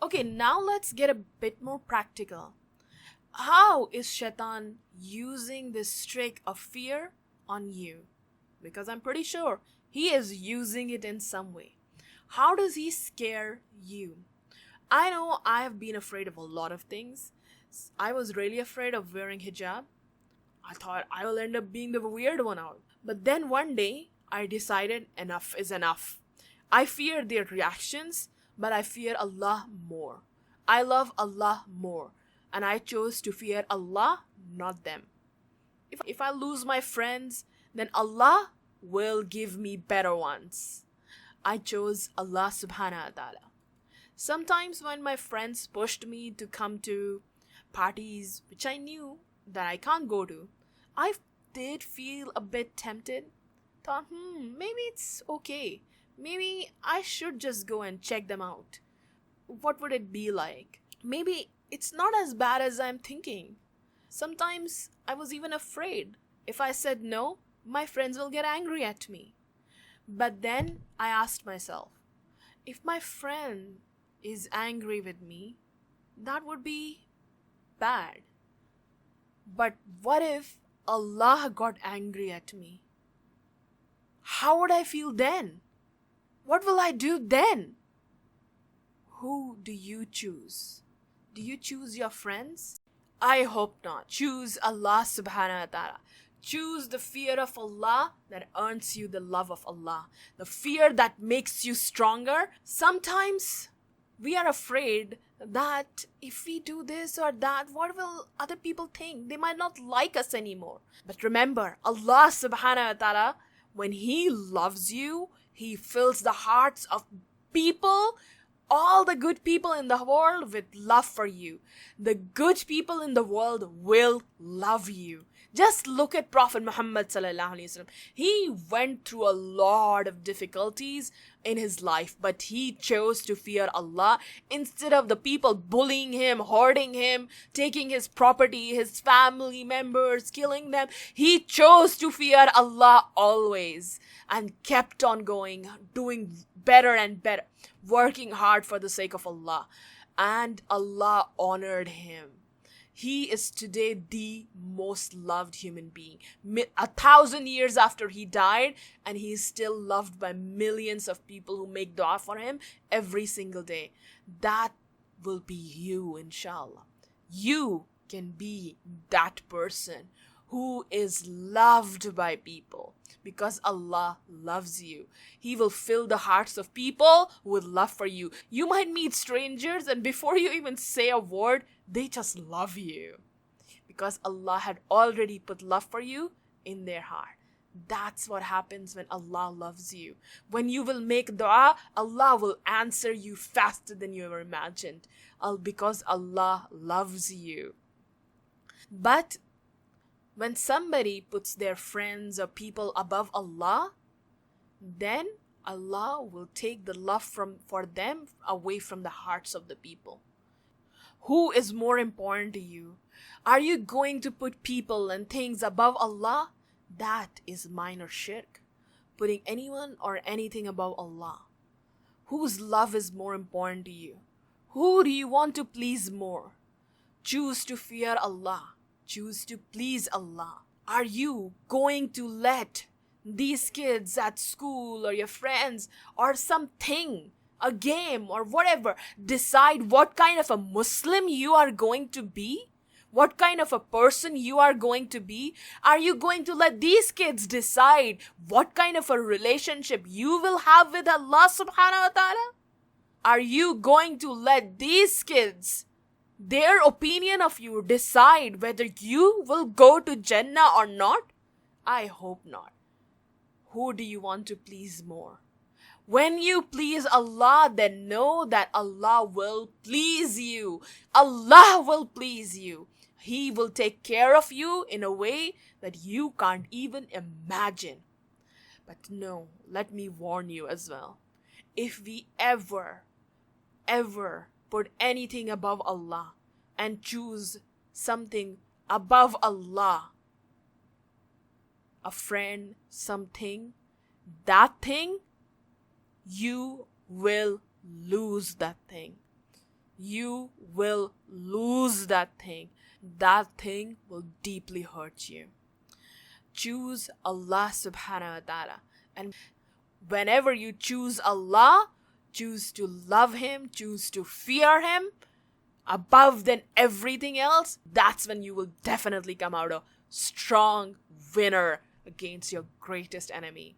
Okay, now let's get a bit more practical. How is Shaitan using this trick of fear on you? Because I'm pretty sure he is using it in some way. How does he scare you? I know I have been afraid of a lot of things. I was really afraid of wearing hijab. I thought I will end up being the weird one out. But then one day, I decided enough is enough. I fear their reactions, but I fear Allah more. I love Allah more. And I chose to fear Allah, not them. If I lose my friends, then Allah will give me better ones. I chose Allah subhanahu wa ta'ala. Sometimes when my friends pushed me to come to parties which I knew that I can't go to, I did feel a bit tempted. Thought, maybe it's okay. Maybe I should just go and check them out. What would it be like? Maybe it's not as bad as I'm thinking. Sometimes I was even afraid. If I said no, my friends will get angry at me. But then I asked myself, if my friend is angry with me, that would be bad. But what if Allah got angry at me? How would I feel then? What will I do then? Who do you choose? Do you choose your friends? I hope not. Choose Allah subhanahu wa ta'ala. Choose the fear of Allah that earns you the love of Allah. The fear that makes you stronger. Sometimes we are afraid that if we do this or that, what will other people think? They might not like us anymore. But remember, Allah subhanahu wa ta'ala, when He loves you, He fills the hearts of people, all the good people in the world, with love for you. The good people in the world will love you. Just look at Prophet Muhammad sallallahu alaihi wasallam. He went through a lot of difficulties in his life, but he chose to fear Allah instead of the people bullying him, hurting him, taking his property, his family members, killing them. He chose to fear Allah always and kept on going, doing better and better, working hard for the sake of Allah. And Allah honored him. He is today the most loved human being. 1,000 years after he died, and he is still loved by millions of people who make dua for him every single day. That will be you, inshallah. You can be that person who is loved by people because Allah loves you. He will fill the hearts of people with love for you. You might meet strangers, and before you even say a word, they just love you because Allah had already put love for you in their heart. That's what happens when Allah loves you. When you will make dua, Allah will answer you faster than you ever imagined, because Allah loves you. But when somebody puts their friends or people above Allah, then Allah will take the love for them away from the hearts of the people. Who is more important to you? Are you going to put people and things above Allah? That is minor shirk. Putting anyone or anything above Allah. Whose love is more important to you? Who do you want to please more? Choose to fear Allah. Choose to please Allah. Are you going to let these kids at school or your friends or something, a game or whatever, decide what kind of a Muslim you are going to be? What kind of a person you are going to be? Are you going to let these kids decide what kind of a relationship you will have with Allah subhanahu wa ta'ala? Are you going to let these kids, their opinion of you, decide whether you will go to Jannah or not? I hope not. Who do you want to please more? When you please Allah, then know that Allah will please you. Allah will please you. He will take care of you in a way that you can't even imagine. But no, let me warn you as well. If we ever put anything above Allah and choose something above Allah, a friend, something, that thing, you will lose that thing. you will lose that thing. That thing will deeply hurt you. Choose Allah subhanahu wa ta'ala. And whenever you choose Allah, choose to love Him, choose to fear Him above than everything else, that's when you will definitely come out a strong winner against your greatest enemy.